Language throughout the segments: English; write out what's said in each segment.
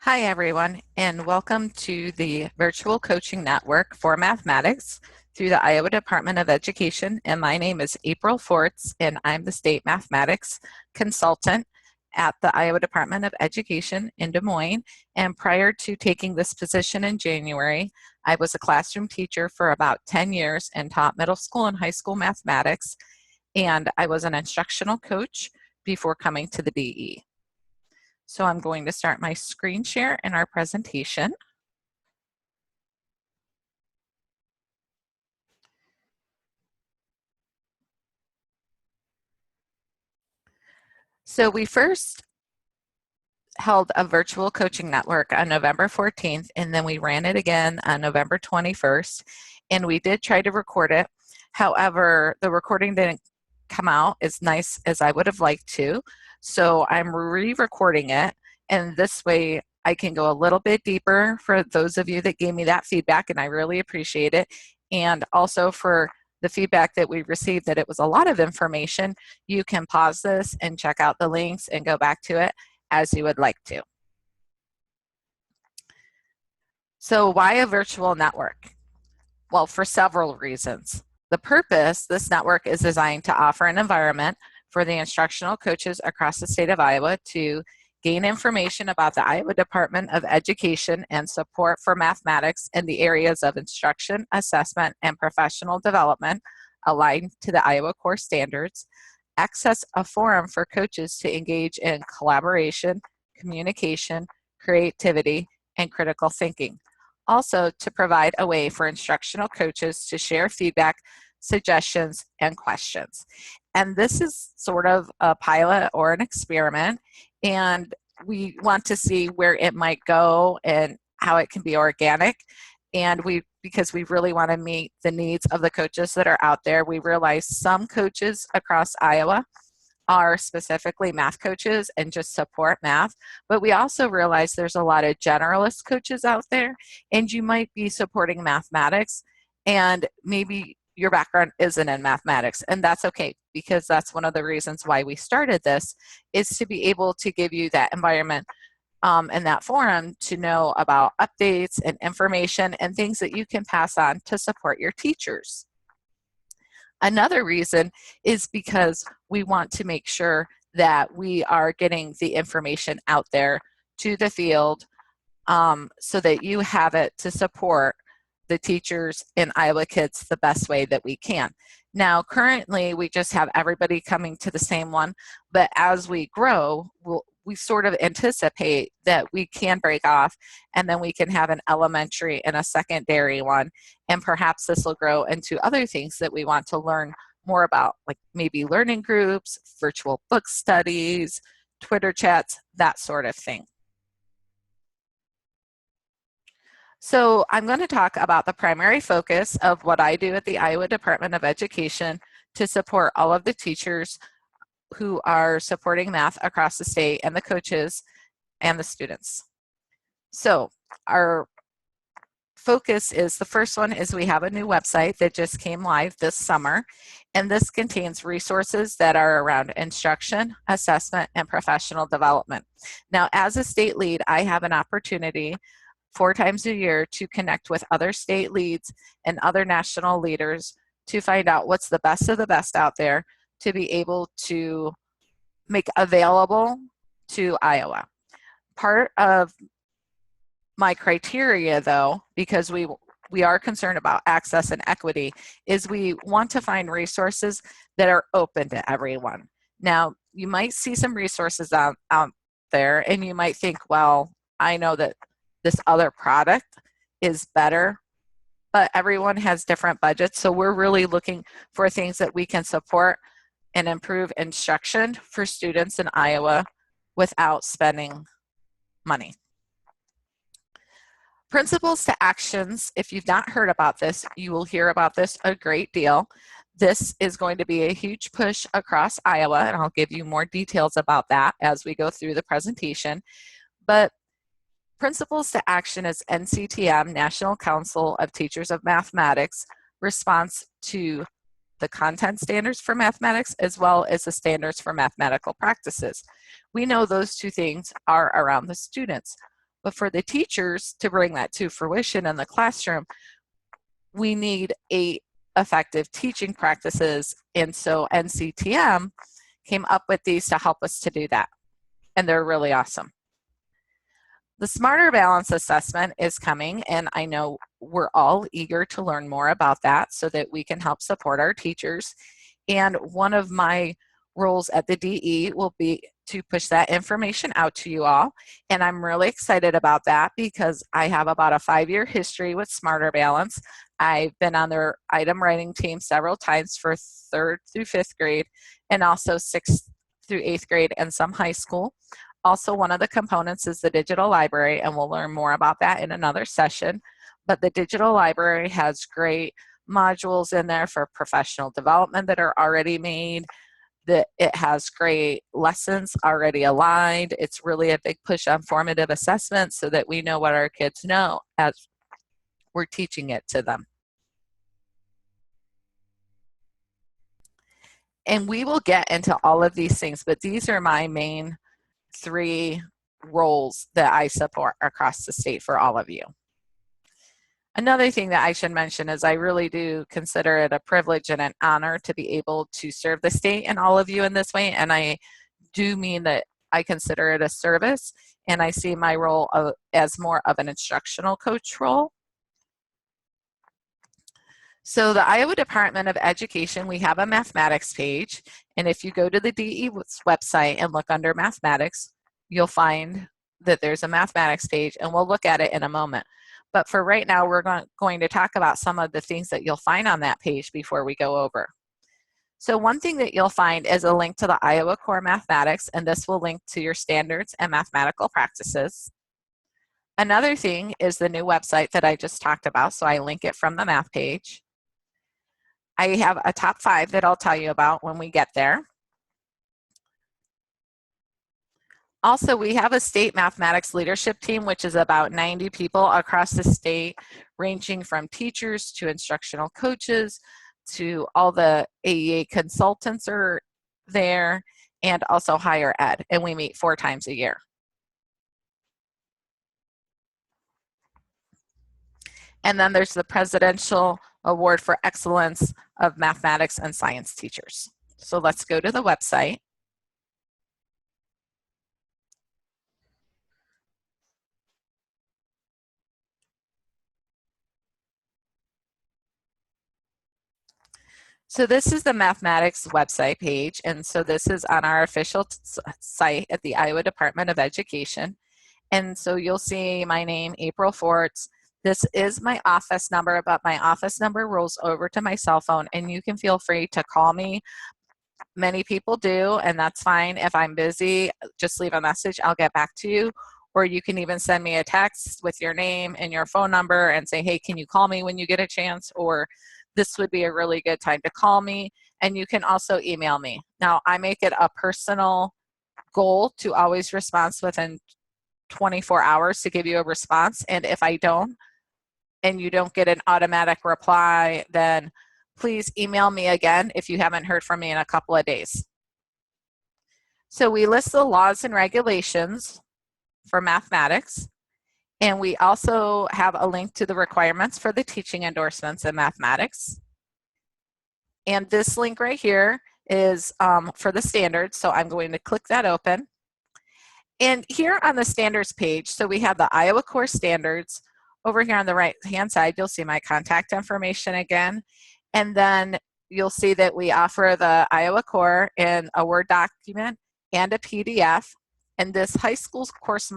Hi, everyone, and welcome to the Virtual Coaching Network for Mathematics through the Iowa Department of Education. And my name is April Forts, and I'm the State Mathematics Consultant at the Iowa Department of Education in Des Moines. And prior to taking this position in January, I was a classroom teacher for about 10 years and taught middle school and high school mathematics. And I was an instructional coach before coming to the DE. So I'm going to start my screen share in our presentation. So we first held a virtual coaching network on November 14th, and then we ran it again on November 21st, and we did try to record it. However, the recording didn't come out as nice as I would have liked to, so I'm re-recording it, and this way I can go a little bit deeper for those of you that gave me that feedback, and I really appreciate it, and also for the feedback that we received that it was a lot of information. You can pause this and check out the links and go back to it as you would like to. So why a virtual network? Well, for several reasons. The purpose, this network is designed to offer an environment for the instructional coaches across the state of Iowa to gain information about the Iowa Department of Education and support for mathematics in the areas of instruction, assessment, and professional development aligned to the Iowa core standards, access a forum for coaches to engage in collaboration, communication, creativity, and critical thinking. Also, to provide a way for instructional coaches to share feedback, suggestions, and questions. And this is sort of a pilot or an experiment, and we want to see where it might go and how it can be organic. And because we really want to meet the needs of the coaches that are out there, we realize some coaches across Iowa are specifically math coaches and just support math, but we also realize there's a lot of generalist coaches out there, and you might be supporting mathematics, and maybe your background isn't in mathematics, and that's okay, because that's one of the reasons why we started this, is to be able to give you that environment and that forum to know about updates and information and things that you can pass on to support your teachers. Another reason is because we want to make sure that we are getting the information out there to the field so that you have it to support the teachers and Iowa kids the best way that we can. Now, currently, we just have everybody coming to the same one, but as we grow, we sort of anticipate that we can break off, and then we can have an elementary and a secondary one, and perhaps this will grow into other things that we want to learn more about, like maybe learning groups, virtual book studies, Twitter chats, that sort of thing. So I'm going to talk about the primary focus of what I do at the Iowa Department of Education to support all of the teachers who are supporting math across the state, and the coaches and the students. So our focus is, the first one is we have a new website that just came live this summer, and this contains resources that are around instruction, assessment, and professional development. Now, as a state lead, I have an opportunity 4 times a year to connect with other state leads and other national leaders to find out what's the best of the best out there to be able to make available to Iowa. Part of my criteria, though, because we are concerned about access and equity, is we want to find resources that are open to everyone. Now, you might see some resources out there, and you might think, well, I know that this other product is better, but everyone has different budgets, so we're really looking for things that we can support and improve instruction for students in Iowa without spending money. Principles to actions. If you've not heard about this, you will hear about this a great deal. This is going to be a huge push across Iowa, and I'll give you more details about that as we go through the presentation. But Principles to Action is NCTM, National Council of Teachers of Mathematics, response to the content standards for mathematics as well as the standards for mathematical practices. We know those two things are around the students. But for the teachers to bring that to fruition in the classroom, we need effective teaching practices. And so NCTM came up with these to help us to do that. And they're really awesome. The Smarter Balance Assessment is coming, and I know we're all eager to learn more about that so that we can help support our teachers. And one of my roles at the DE will be to push that information out to you all. And I'm really excited about that because I have about a 5-year history with Smarter Balance. I've been on their item writing team several times for 3rd through 5th grade, and also 6th through 8th grade and some high school. Also, one of the components is the digital library, and we'll learn more about that in another session. But the digital library has great modules in there for professional development that are already made. It has great lessons already aligned. It's really a big push on formative assessment so that we know what our kids know as we're teaching it to them. And we will get into all of these things, but these are my main 3 roles that I support across the state for all of you. Another thing that I should mention is I really do consider it a privilege and an honor to be able to serve the state and all of you in this way, and I do mean that I consider it a service, and I see my role as more of an instructional coach role. So the Iowa Department of Education, we have a mathematics page, and if you go to the DE website and look under mathematics, you'll find that there's a mathematics page, and we'll look at it in a moment. But for right now, we're going to talk about some of the things that you'll find on that page before we go over. So one thing that you'll find is a link to the Iowa Core Mathematics, and this will link to your standards and mathematical practices. Another thing is the new website that I just talked about, so I link it from the math page. I have a top 5 that I'll tell you about when we get there. Also, we have a state mathematics leadership team, which is about 90 people across the state, ranging from teachers to instructional coaches to all the AEA consultants are there, and also higher ed, and we meet 4 times a year. And then there's the Presidential Award for Excellence of Mathematics and Science Teachers. So let's go to the website. So this is the mathematics website page, and so this is on our official site at the Iowa Department of Education. And so you'll see my name, April Forts. This is my office number, but my office number rolls over to my cell phone, and you can feel free to call me. Many people do, and that's fine. If I'm busy, just leave a message, I'll get back to you. Or you can even send me a text with your name and your phone number and say, hey, can you call me when you get a chance? Or this would be a really good time to call me. And you can also email me. Now, I make it a personal goal to always respond within 24 hours to give you a response. And if I don't, and you don't get an automatic reply, then please email me again if you haven't heard from me in a couple of days. So we list the laws and regulations for mathematics, and we also have a link to the requirements for the teaching endorsements in mathematics. And this link right here is for the standards, so I'm going to click that open. And here on the standards page, so we have the Iowa Core Standards. Over here on the right-hand side, you'll see my contact information again. And then you'll see that we offer the Iowa Core in a Word document and a PDF. And this high school course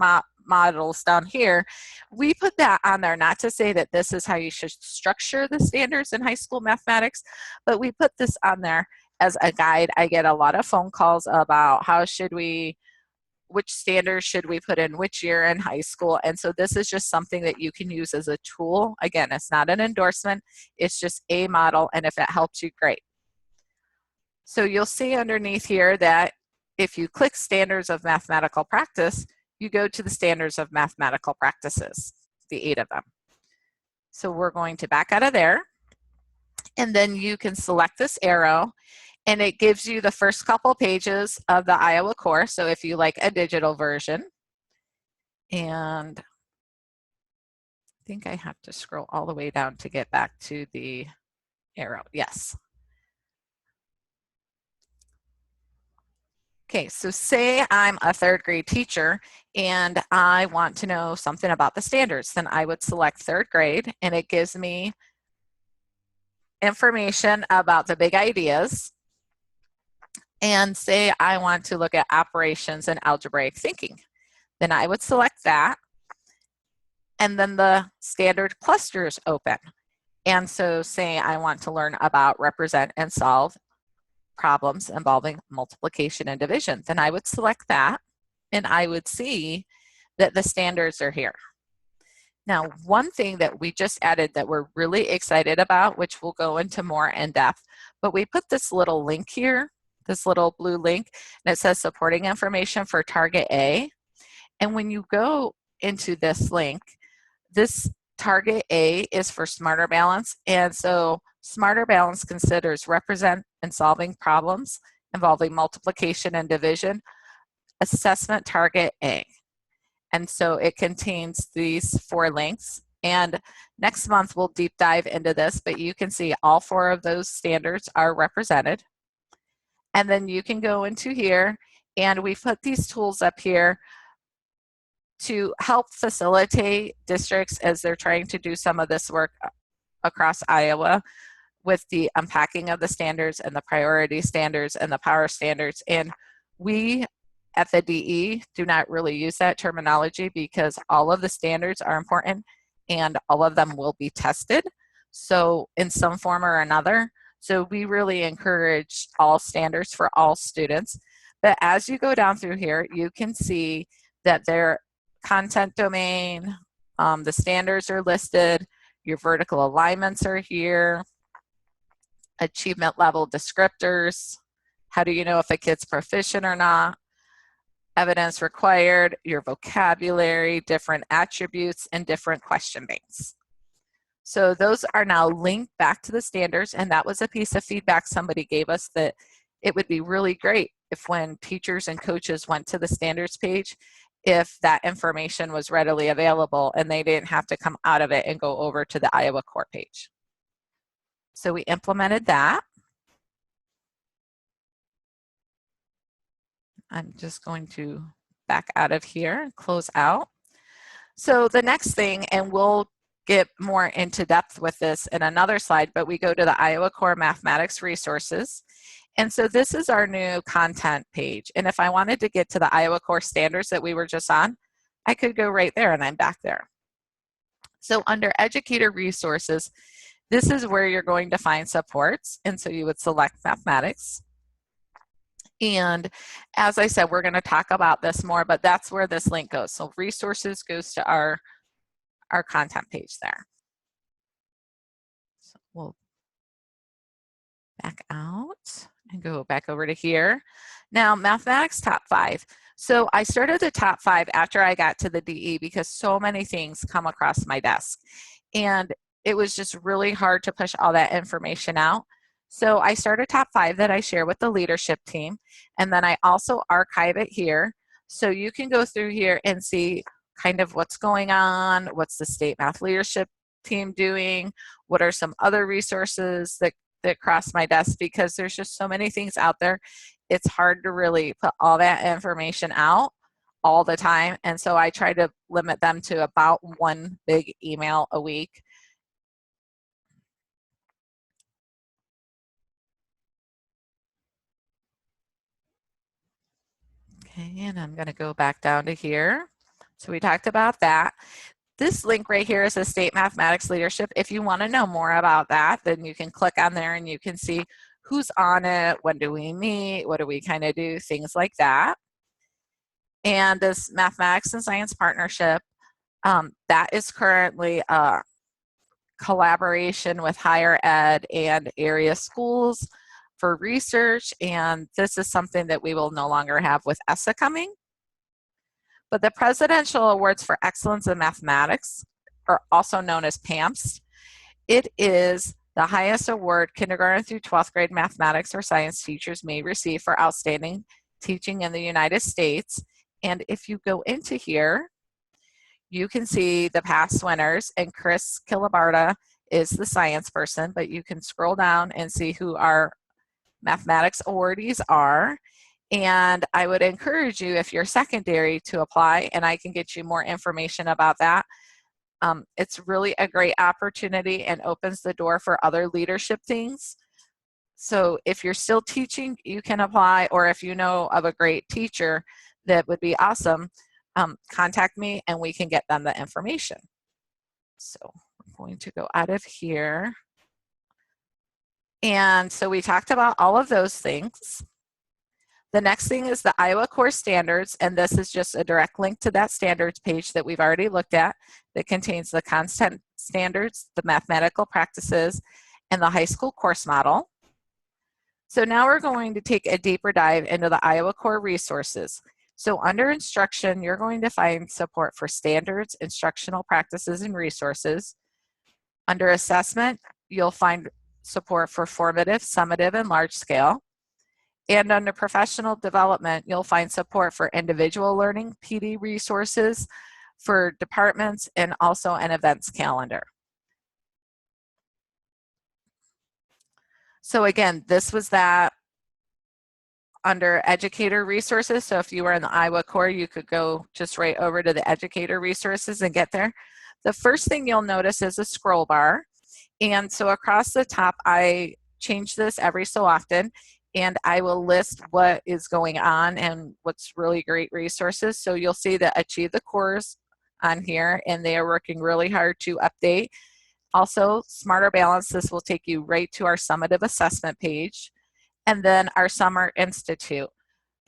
models down here, we put that on there not to say that this is how you should structure the standards in high school mathematics, but we put this on there as a guide. I get a lot of phone calls about which standards should we put in which year in high school. And so this is just something that you can use as a tool. Again, it's not an endorsement, it's just a model, and if it helps you, great. So you'll see underneath here that if you click Standards of Mathematical Practice, you go to the Standards of Mathematical Practices, the 8 of them. So we're going to back out of there, and then you can select this arrow, and it gives you the first couple pages of the Iowa Core, so if you like a digital version. And think I have to scroll all the way down to get back to the arrow. Yes. Okay, so say I'm a third grade teacher and I want to know something about the standards. Then I would select third grade and it gives me information about the big ideas. And say I want to look at operations and algebraic thinking. Then I would select that. And then the standard clusters open. And so say I want to learn about represent and solve problems involving multiplication and division. Then I would select that and I would see that the standards are here. Now, one thing that we just added that we're really excited about, which we'll go into more in depth, but we put this little link here, this little blue link, and it says supporting information for target A. And when you go into this link, this target A is for Smarter Balance. And so Smarter Balance considers represent and solving problems involving multiplication and division, assessment target A. And so it contains these 4 links. And next month we'll deep dive into this, but you can see all 4 of those standards are represented. And then you can go into here, and we've put these tools up here to help facilitate districts as they're trying to do some of this work across Iowa with the unpacking of the standards and the priority standards and the power standards. And we at the DE do not really use that terminology because all of the standards are important and all of them will be tested, so in some form or another. So we really encourage all standards for all students. But as you go down through here, you can see that their content domain, the standards are listed, your vertical alignments are here, achievement level descriptors, how do you know if a kid's proficient or not, evidence required, your vocabulary, different attributes, and different question banks. So those are now linked back to the standards, and that was a piece of feedback somebody gave us, that it would be really great if when teachers and coaches went to the standards page, if that information was readily available and they didn't have to come out of it and go over to the Iowa core page. So we implemented that. I'm just going to back out of here and close out. So the next thing, and we'll get more into depth with this in another slide, but we go to the Iowa Core Mathematics Resources. And so this is our new content page. And if I wanted to get to the Iowa Core Standards that we were just on, I could go right there and I'm back there. So under Educator Resources, this is where you're going to find supports. And so you would select mathematics. And as I said, we're going to talk about this more, but that's where this link goes. So resources goes to our content page there. So we'll back out and go back over to here. Now, mathematics top 5. So I started the top 5 after I got to the DE because so many things come across my desk. And it was just really hard to push all that information out. So I started top 5 that I share with the leadership team. And then I also archive it here. So you can go through here and see kind of what's going on, what's the state math leadership team doing, what are some other resources that cross my desk, because there's just so many things out there. It's hard to really put all that information out all the time. And so I try to limit them to about 1 big email a week. Okay, and I'm going to go back down to here. So we talked about that. This link right here is the State Mathematics Leadership. If you want to know more about that, then you can click on there and you can see who's on it, when do we meet, what do we kind of do, things like that. And this Mathematics and Science Partnership, that is currently a collaboration with higher ed and area schools for research, and this is something that we will no longer have with ESSA coming. But the Presidential Awards for Excellence in Mathematics, are also known as PAMPS. It is the highest award kindergarten through 12th grade mathematics or science teachers may receive for outstanding teaching in the United States. And if you go into here, you can see the past winners, and Chris Kilibarda is the science person, but you can scroll down and see who our mathematics awardees are. And I would encourage you, if you're secondary, to apply, and I can get you more information about that. It's really a great opportunity and opens the door for other leadership things. So if you're still teaching, you can apply, or if you know of a great teacher that would be awesome, contact me and we can get them the information. So I'm going to go out of here. And so we talked about all of those things. The next thing is the Iowa Core Standards, and this is just a direct link to that standards page that we've already looked at that contains the content standards, the mathematical practices, and the high school course model. So now we're going to take a deeper dive into the Iowa Core resources. So under instruction, you're going to find support for standards, instructional practices, and resources. Under assessment, you'll find support for formative, summative, and large scale. And under professional development, you'll find support for individual learning, PD resources, for departments, and also an events calendar. So again, this was that under educator resources. So if you were in the Iowa Core, you could go just right over to the educator resources and get there. The first thing you'll notice is a scroll bar. And so across the top, I change this every so often, and I will list what is going on and what's really great resources. So you'll see that Achieve the Cores on here, and they are working really hard to update. Also, Smarter Balance, this will take you right to our summative assessment page. And then our Summer Institute,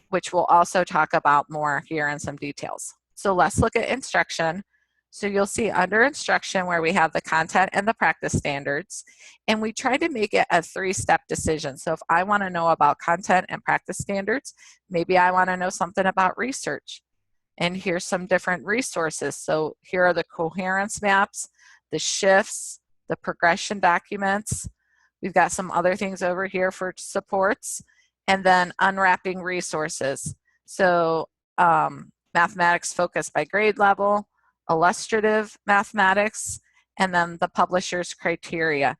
which we'll also talk about more here in some details. So let's look at instruction. So you'll see under instruction where we have the content and the practice standards, and we try to make it a three-step decision. So if I want to know about content and practice standards, maybe I want to know something about research. And here's some different resources. So here are the coherence maps, the shifts, the progression documents. We've got some other things over here for supports, and then unwrapping resources. So mathematics focused by grade level, illustrative mathematics, and then the publisher's criteria.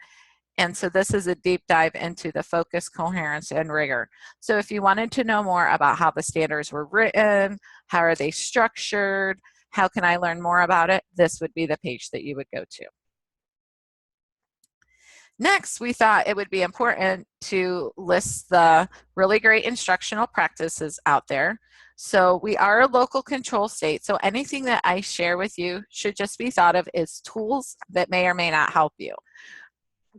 And so this is a deep dive into the focus, coherence, and rigor. So if you wanted to know more about how the standards were written, how are they structured, how can I learn more about it, this would be the page that you would go to. Next, we thought it would be important to list the really great instructional practices out there. So we are a local control state, so anything that I share with you should just be thought of as tools that may or may not help you.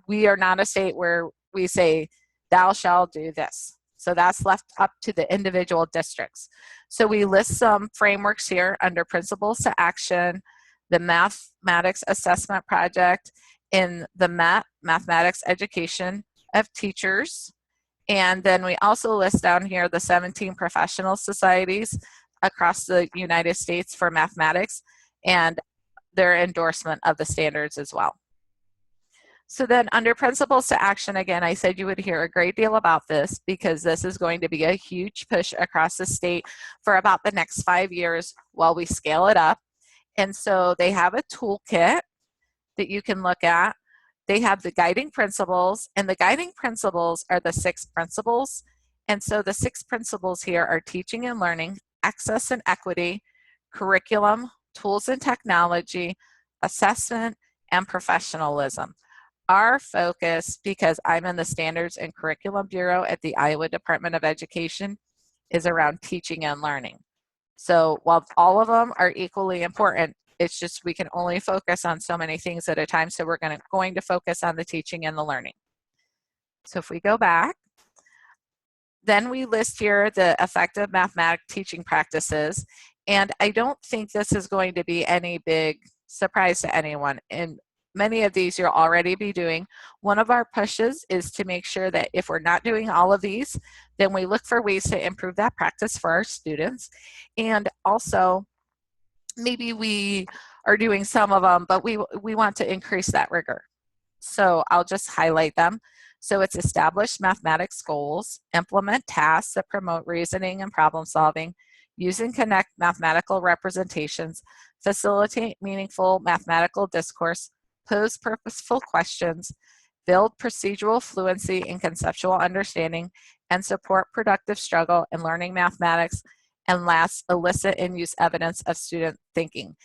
We are not a state where we say, thou shalt do this. So that's left up to the individual districts. So we list some frameworks here under Principles to Action, the Mathematics Assessment Project, in the Mathematics Education of Teachers. And then we also list down here the 17 professional societies across the United States for mathematics and their endorsement of the standards as well. So then under Principles to Action, again, I said you would hear a great deal about this because this is going to be a huge push across the state for about the next 5 years while we scale it up. And so they have a toolkit that you can look at. They have the guiding principles, and the guiding principles are the 6 principles. And so the 6 principles here are teaching and learning, access and equity, curriculum, tools and technology, assessment, and professionalism. Our focus, because I'm in the Standards and Curriculum Bureau at the Iowa Department of Education, is around teaching and learning. So while all of them are equally important, it's just we can only focus on so many things at a time, so we're going to focus on the teaching and the learning. So if we go back, then we list here the effective mathematics teaching practices, and I don't think this is going to be any big surprise to anyone. And many of these you'll already be doing. One of our pushes is to make sure that if we're not doing all of these, then we look for ways to improve that practice for our students. And also, maybe we are doing some of them, but we want to increase that rigor. So I'll just highlight them. So it's establish mathematics goals, implement tasks that promote reasoning and problem solving, use and connect mathematical representations, facilitate meaningful mathematical discourse, pose purposeful questions, build procedural fluency and conceptual understanding, and support productive struggle in learning mathematics, and last, elicit and use evidence of student thinking.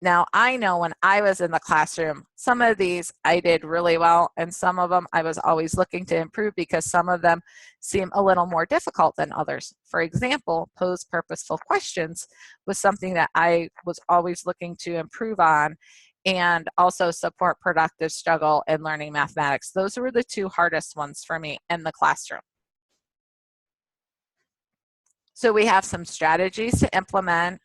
Now, I know when I was in the classroom, some of these I did really well, and some of them I was always looking to improve because some of them seem a little more difficult than others. For example, pose purposeful questions was something that I was always looking to improve on, and also support productive struggle in learning mathematics. Those were the two hardest ones for me in the classroom. So we have some strategies to implement,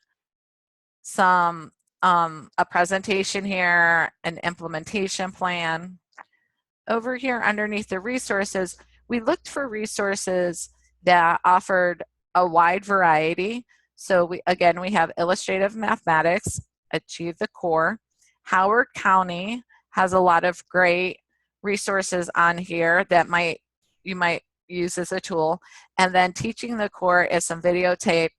some a presentation here, an implementation plan. Over here underneath the resources, we looked for resources that offered a wide variety. So we have illustrative mathematics, Achieve the Core. Howard County has a lot of great resources on here that you might use as a tool. And then Teaching the Core is some videotape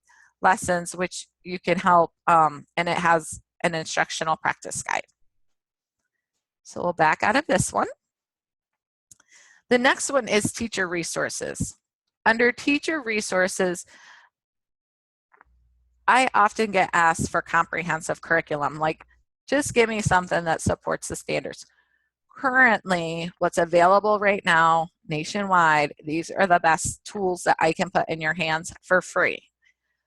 lessons which you can help, and it has an instructional practice guide. So we'll back out of this one. The next one is teacher resources. Under teacher resources, I often get asked for comprehensive curriculum, like just give me something that supports the standards. Currently, what's available right now nationwide, these are the best tools that I can put in your hands for free.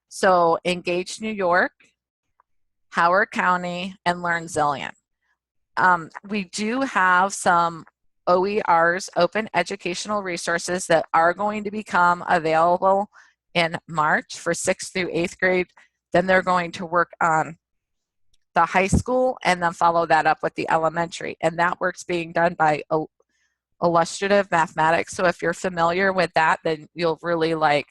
So Engage New York, Howard County, and Learn Zillion. We do have some OERs, Open Educational Resources, that are going to become available in March for 6th through 8th grade. Then they're going to work on the high school and then follow that up with the elementary. And that work's being done by Illustrative Mathematics. So if you're familiar with that, then you'll really like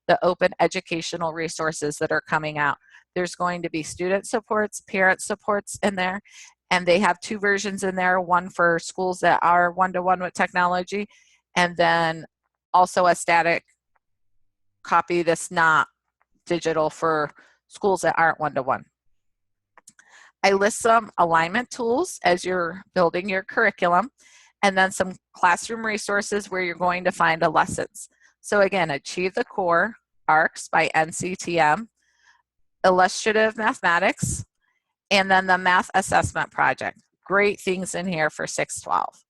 the Open Educational Resources that are coming out. There's going to be student supports, parent supports in there, and they have two versions in there, one for schools that are one-to-one with technology, and then also a static copy that's not digital for schools that aren't one-to-one. I list some alignment tools as you're building your curriculum, and then some classroom resources where you're going to find the lessons. So again, Achieve the Core, ARCS by NCTM, Illustrative Mathematics, and then the Math Assessment Project. Great things in here for 612.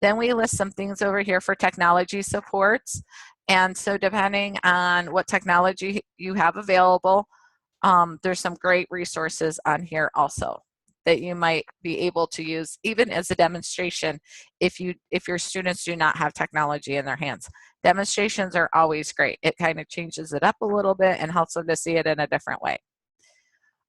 Then we list some things over here for technology supports. And so depending on what technology you have available, there's some great resources on here also that you might be able to use even as a demonstration if your students do not have technology in their hands. Demonstrations are always great. It kind of changes it up a little bit and helps them to see it in a different way.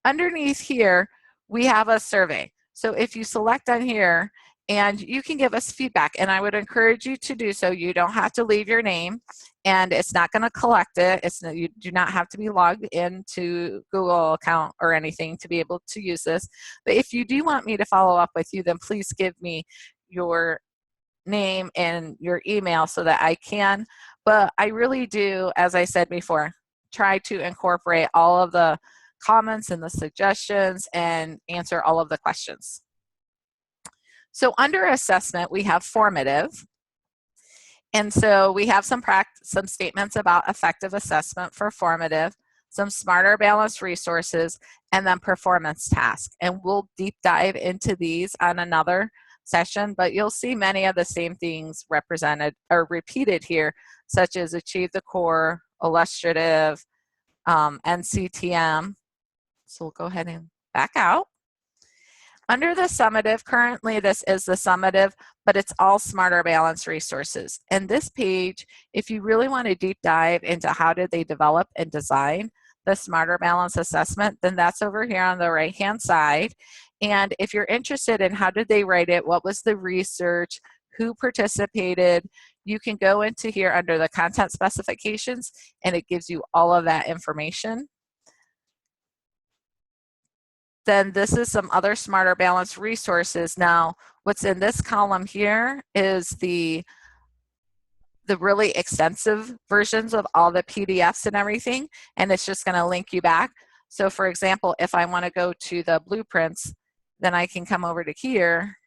Underneath here, we have a survey. So if you select on here, and you can give us feedback, and I would encourage you to do so. You don't have to leave your name, and it's not going to collect it. You do not have to be logged into Google account or anything to be able to use this. But if you do want me to follow up with you, then please give me your name and your email so that I can. But I really do, as I said before, try to incorporate all of the comments and the suggestions and answer all of the questions. So under assessment, we have formative. And so we have some statements about effective assessment for formative, some smarter balanced resources, and then performance tasks. And we'll deep dive into these on another session, but you'll see many of the same things represented or repeated here, such as Achieve the Core, Illustrative, NCTM. So we'll go ahead and back out. Under the summative, currently this is the summative, but it's all smarter balanced resources. And this page, if you really want to deep dive into how did they develop and design the smarter balance assessment, then that's over here on the right hand side. And if you're interested in how did they write it, what was the research, who participated, you can go into here under the content specifications and it gives you all of that information. Then this is some other smarter balanced resources. Now, what's in this column here is the the really extensive versions of all the PDFs and everything, and it's just going to link you back. So for example, if I want to go to the blueprints, then I can come over to here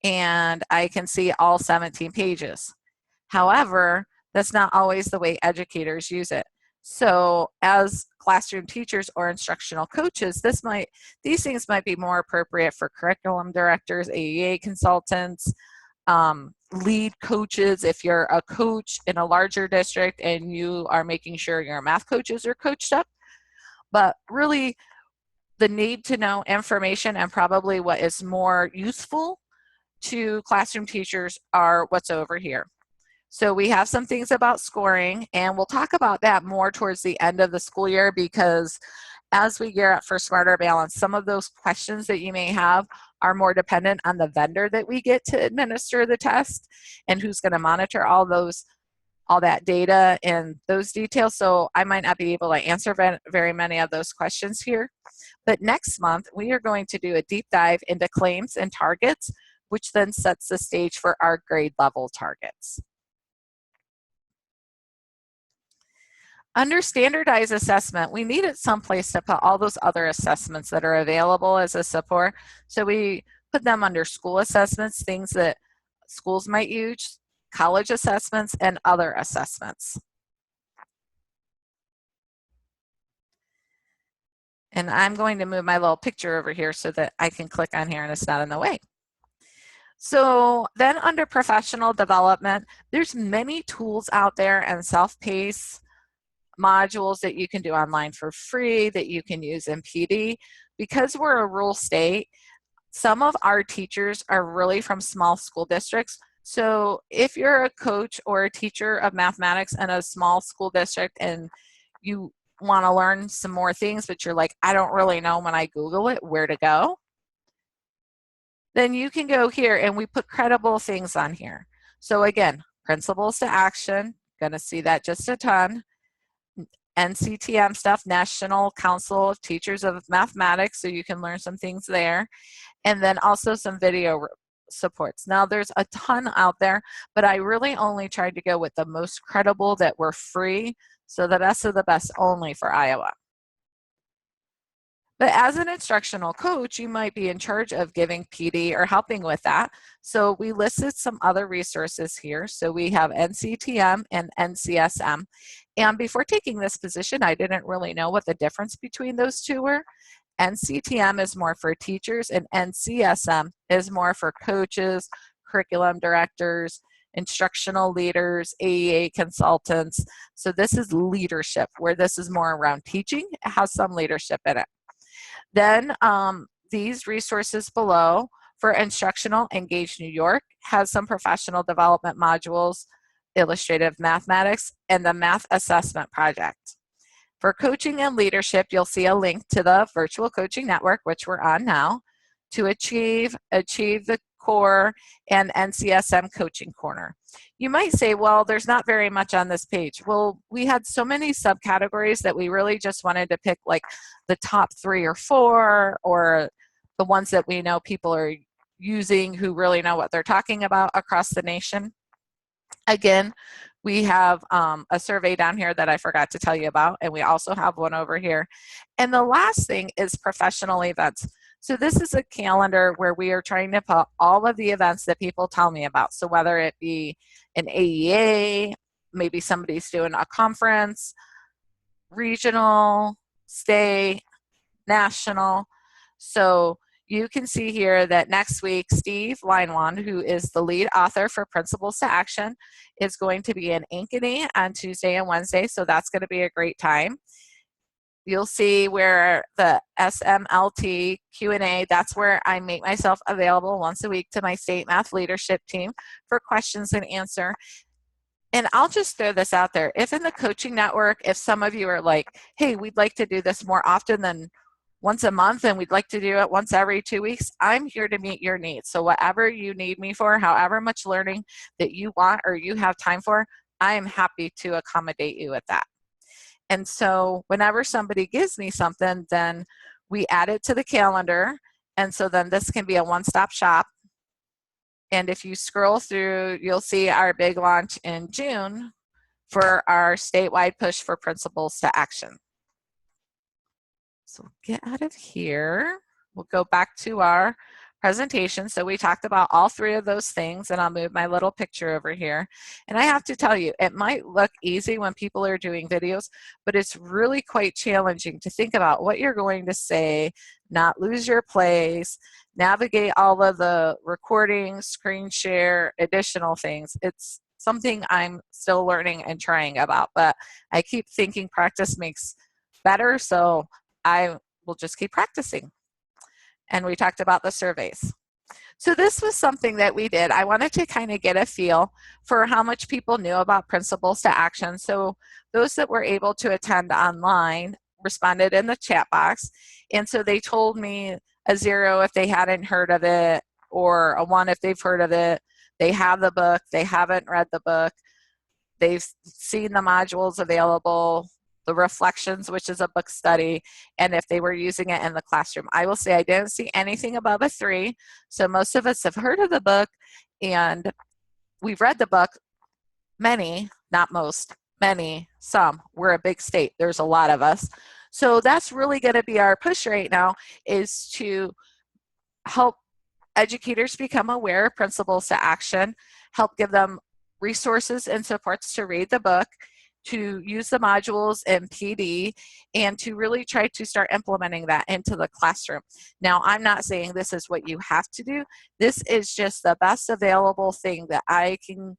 and I can see all 17 pages. However, that's not always the way educators use it. So as classroom teachers or instructional coaches, these things might be more appropriate for curriculum directors, AEA consultants, lead coaches. If you're a coach in a larger district and you are making sure your math coaches are coached up, but really the need to know information and probably what is more useful to classroom teachers are what's over here. So we have some things about scoring, and we'll talk about that more towards the end of the school year, because as we gear up for Smarter Balance, some of those questions that you may have are more dependent on the vendor that we get to administer the test and who's going to monitor all that data and those details. So I might not be able to answer very many of those questions here. But next month, we are going to do a deep dive into claims and targets, which then sets the stage for our grade level targets. Under standardized assessment, we needed someplace to put all those other assessments that are available as a support. So we put them under school assessments, things that schools might use, college assessments, and other assessments. And I'm going to move my little picture over here so that I can click on here and it's not in the way. So then under professional development, there's many tools out there and self-paced modules that you can do online for free that you can use in PD. Because we're a rural state, some of our teachers are really from small school districts. So if you're a coach or a teacher of mathematics in a small school district and you want to learn some more things, but you're like, I don't really know when I Google it where to go, then you can go here, and we put credible things on here. So again, principles to action, gonna see that just a ton. NCTM stuff, National Council of Teachers of Mathematics, so you can learn some things there. And then also some video supports. Now there's a ton out there, but I really only tried to go with the most credible that were free, so the best of the best only for Iowa. But as an instructional coach, you might be in charge of giving PD or helping with that. So we listed some other resources here. So we have NCTM and NCSM. And before taking this position, I didn't really know what the difference between those two were. NCTM is more for teachers and NCSM is more for coaches, curriculum directors, instructional leaders, AEA consultants. So this is leadership, where this is more around teaching. It has some leadership in it. Then these resources below for instructional, Engage New York has some professional development modules, illustrative mathematics, and the math assessment project. For coaching and leadership, you'll see a link to the virtual coaching network, which we're on now, to achieve the core and NCSM coaching corner. You might say, well, there's not very much on this page. Well, we had so many subcategories that we really just wanted to pick like the top 3 or 4, or the ones that we know people are using who really know what they're talking about across the nation. Again, we have a survey down here that I forgot to tell you about, and we also have one over here. And the last thing is professional events. So this is a calendar where we are trying to put all of the events that people tell me about. So whether it be an AEA, maybe somebody's doing a conference, regional, state, national. So you can see here that next week, Steve Leinwand, who is the lead author for Principles to Action, is going to be in Ankeny on Tuesday and Wednesday. So that's going to be a great time. You'll see where the SMLT Q&A, that's where I make myself available once a week to my state math leadership team for questions and answer. And I'll just throw this out there. If in the coaching network, if some of you are like, hey, we'd like to do this more often than once a month and we'd like to do it once every 2 weeks, I'm here to meet your needs. So whatever you need me for, however much learning that you want or you have time for, I am happy to accommodate you with that. And so whenever somebody gives me something, then we add it to the calendar. And so then this can be a one-stop shop. And if you scroll through, you'll see our big launch in June for our statewide push for principals to action. So get out of here. We'll go back to our presentation. So we talked about all three of those things, and I'll move my little picture over here. And I have to tell you, it might look easy when people are doing videos, but it's really quite challenging to think about what you're going to say, not lose your place, navigate all of the recording, screen share, additional things. It's something I'm still learning and trying about, but I keep thinking practice makes better, so I will just keep practicing. And we talked about the surveys. So this was something that we did. I wanted to kind of get a feel for how much people knew about Principles to Action. So those that were able to attend online responded in the chat box. And so they told me a 0 if they hadn't heard of it, or a 1 if they've heard of it. They have the book, they haven't read the book, they've seen the modules available, the reflections, which is a book study, and if they were using it in the classroom. I will say I didn't see anything above a 3, so most of us have heard of the book, and we've read the book. Many, not most, many, some. We're a big state. There's a lot of us. So that's really going to be our push right now, is to help educators become aware of Principles to Action, help give them resources and supports to read the book, to use the modules in PD, and to really try to start implementing that into the classroom. Now, I'm not saying this is what you have to do. This is just the best available thing that I can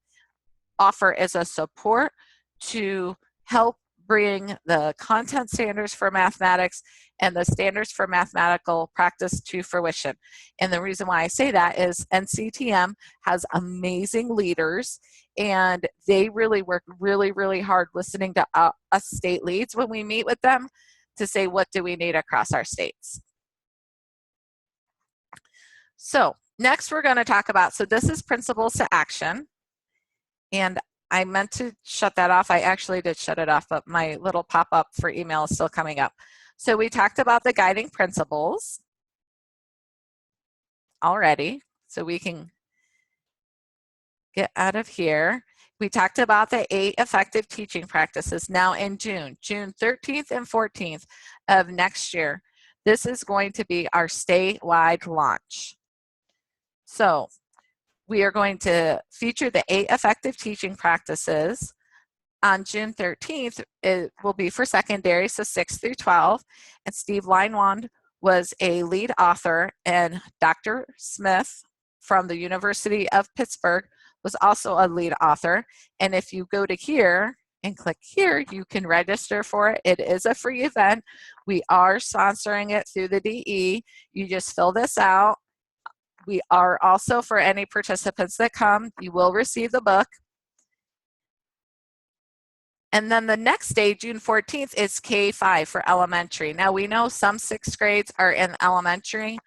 offer as a support to help bring the content standards for mathematics and the standards for mathematical practice to fruition. And the reason why I say that is NCTM has amazing leaders, and they really work really hard listening to us state leads when we meet with them to say, what do we need across our states? So next we're going to talk about, so this is Principles to Action. And I meant to shut that off. I actually did shut it off, but my little pop-up for email is still coming up. So we talked about the guiding principles already, so we can get out of here. We talked about the 8 effective teaching practices. Now in June 13th and 14th of next year, this is going to be our statewide launch. So we are going to feature the 8 effective teaching practices. On June 13th, it will be for secondary, so 6 through 12. And Steve Leinwand was a lead author, and Dr. Smith from the University of Pittsburgh was also a lead author. And if you go to here and click here, you can register for it. It is a free event. We are sponsoring it through the DE. You just fill this out. We are also, for any participants that come, you will receive the book. And then the next day, June 14th, is K-5 for elementary. Now we know some 6th grades are in elementary.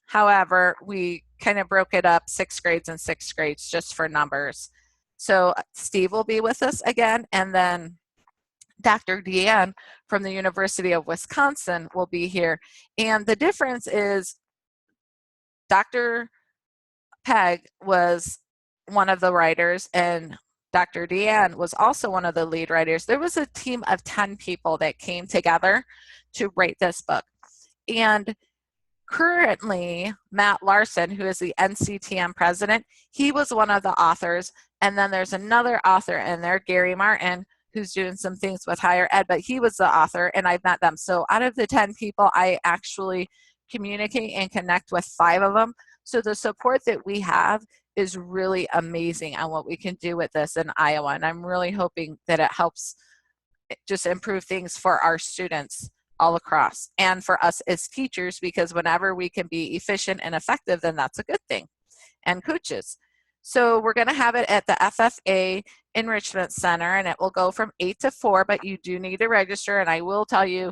However, we kind of broke it up, 6th grades and 6th grades, just for numbers. So Steve will be with us again, and then Dr. Deanne from the University of Wisconsin will be here. And the difference is Dr. Peg was one of the writers, and Dr. Deanne was also one of the lead writers. There was a team of 10 people that came together to write this book. And currently, Matt Larson, who is the NCTM president, he was one of the authors. And then there's another author in there, Gary Martin, who's doing some things with higher ed, but he was the author, and I've met them. So out of the 10 people, I actually communicate and connect with 5 of them. So the support that we have is really amazing on what we can do with this in Iowa. And I'm really hoping that it helps just improve things for our students all across and for us as teachers, because whenever we can be efficient and effective, then that's a good thing, and coaches. So we're going to have it at the FFA Enrichment Center, and it will go from 8 to 4, but you do need to register. And I will tell you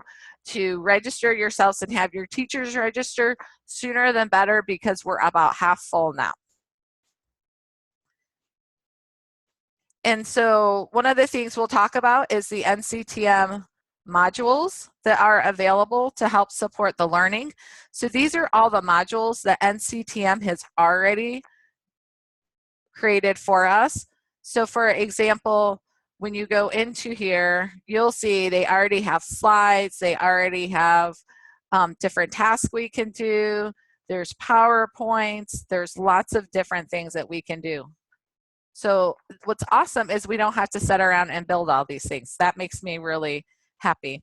to register yourselves and have your teachers register sooner than better, because we're about half full now. And so one of the things we'll talk about is the NCTM modules that are available to help support the learning. So these are all the modules that NCTM has already created for us. So for example, when you go into here, you'll see they already have slides, they already have different tasks we can do, there's PowerPoints, there's lots of different things that we can do. So what's awesome is we don't have to sit around and build all these things. That makes me really happy.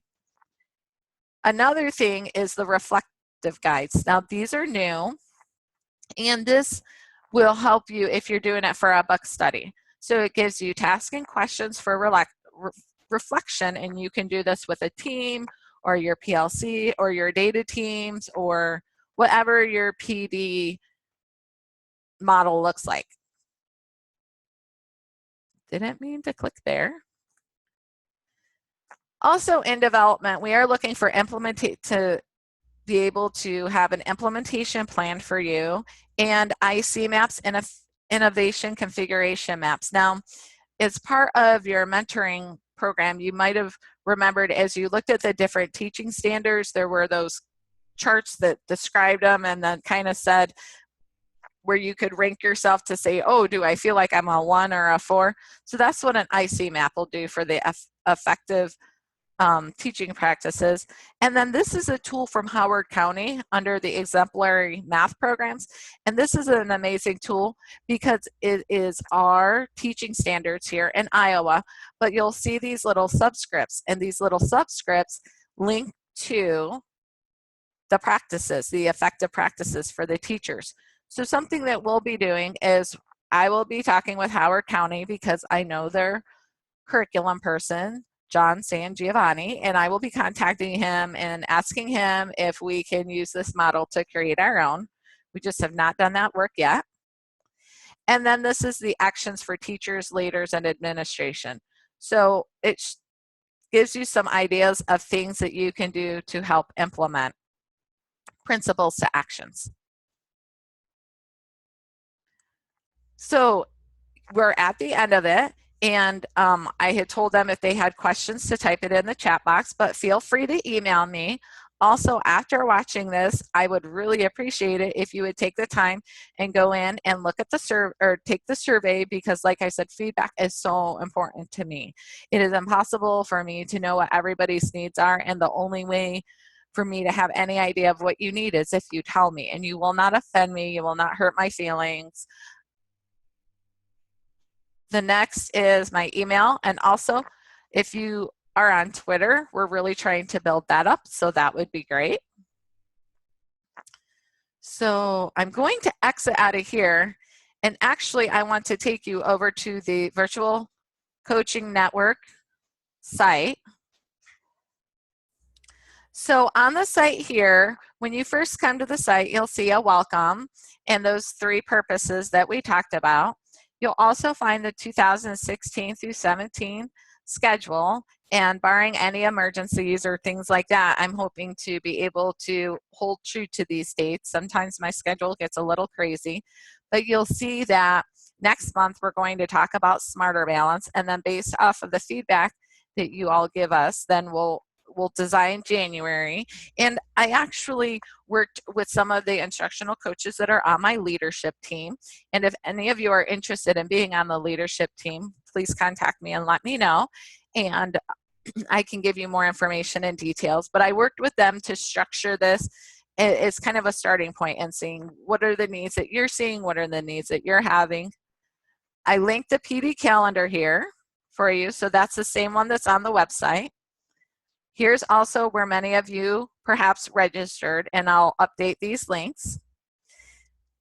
Another thing is the reflective guides. Now these are new, and this will help you if you're doing it for a book study. So it gives you tasks and questions for reflection, and you can do this with a team or your PLC or your data teams or whatever your PD model looks like. Didn't mean to click there. Also in development, we are looking for to be able to have an implementation plan for you and IC maps and innovation configuration maps. Now, as part of your mentoring program, you might have remembered as you looked at the different teaching standards, there were those charts that described them and then kind of said where you could rank yourself to say, oh, do I feel like I'm a 1 or a 4? So that's what an IC map will do for the effective teaching practices. And then this is a tool from Howard County under the exemplary math programs. And this is an amazing tool because it is our teaching standards here in Iowa, but you'll see these little subscripts, and these little subscripts link to the practices, the effective practices for the teachers. So something that we'll be doing is I will be talking with Howard County because I know their curriculum person, John San Giovanni, and I will be contacting him and asking him if we can use this model to create our own. We just have not done that work yet. And then this is the actions for teachers, leaders, and administration. So it gives you some ideas of things that you can do to help implement principles to actions. So we're at the end of it. And I had told them if they had questions to type it in the chat box, but feel free to email me. Also, after watching this, I would really appreciate it if you would take the time and go in and look at the survey or take the survey, because like I said, feedback is so important to me. It is impossible for me to know what everybody's needs are, and the only way for me to have any idea of what you need is if you tell me, and you will not offend me, you will not hurt my feelings. The next is my email, and also if you are on Twitter, we're really trying to build that up, so that would be great. So I'm going to exit out of here, and actually I want to take you over to the Virtual Coaching Network site. So on the site here, when you first come to the site, you'll see a welcome and those 3 purposes that we talked about. You'll also find the 2016 through 17 schedule, and barring any emergencies or things like that, I'm hoping to be able to hold true to these dates. Sometimes my schedule gets a little crazy, but you'll see that next month we're going to talk about Smarter Balance, and then based off of the feedback that you all give us, then we'll design January. And I actually worked with some of the instructional coaches that are on my leadership team. And if any of you are interested in being on the leadership team, please contact me and let me know. And I can give you more information and details. But I worked with them to structure this as kind of a starting point and seeing what are the needs that you're seeing, what are the needs that you're having. I linked the PD calendar here for you. So that's the same one that's on the website. Here's also where many of you perhaps registered, and I'll update these links.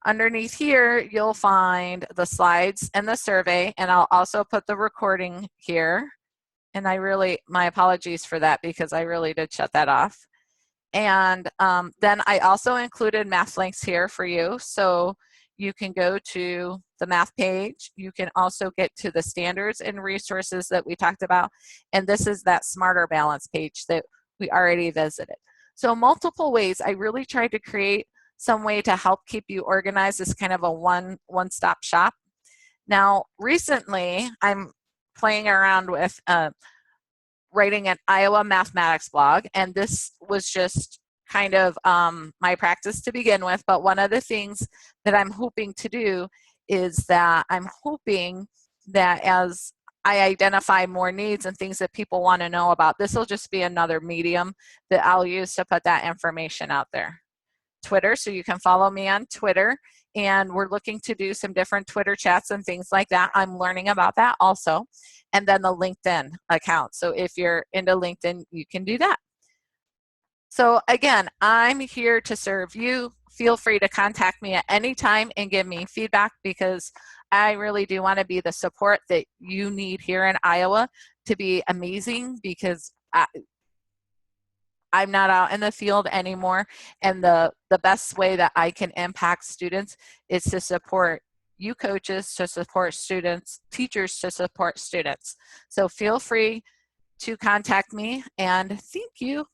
Underneath here, you'll find the slides and the survey, and I'll also put the recording here. And my apologies for that because I really did shut that off. And then I also included math links here for you. So you can go to the math page. You can also get to the standards and resources that we talked about. And this is that Smarter Balance page that we already visited. So multiple ways. I really tried to create some way to help keep you organized as kind of a one-stop shop. Now, recently, I'm playing around with writing an Iowa mathematics blog, and this was just kind of my practice to begin with, but one of the things that I'm hoping to do is that I'm hoping that as I identify more needs and things that people want to know about, this will just be another medium that I'll use to put that information out there. Twitter, so you can follow me on Twitter, and we're looking to do some different Twitter chats and things like that. I'm learning about that also. And then the LinkedIn account. So if you're into LinkedIn, you can do that. So again, I'm here to serve you. Feel free to contact me at any time and give me feedback, because I really do want to be the support that you need here in Iowa to be amazing, because I'm not out in the field anymore, and the best way that I can impact students is to support you coaches, to support students, teachers to support students. So feel free to contact me, and thank you.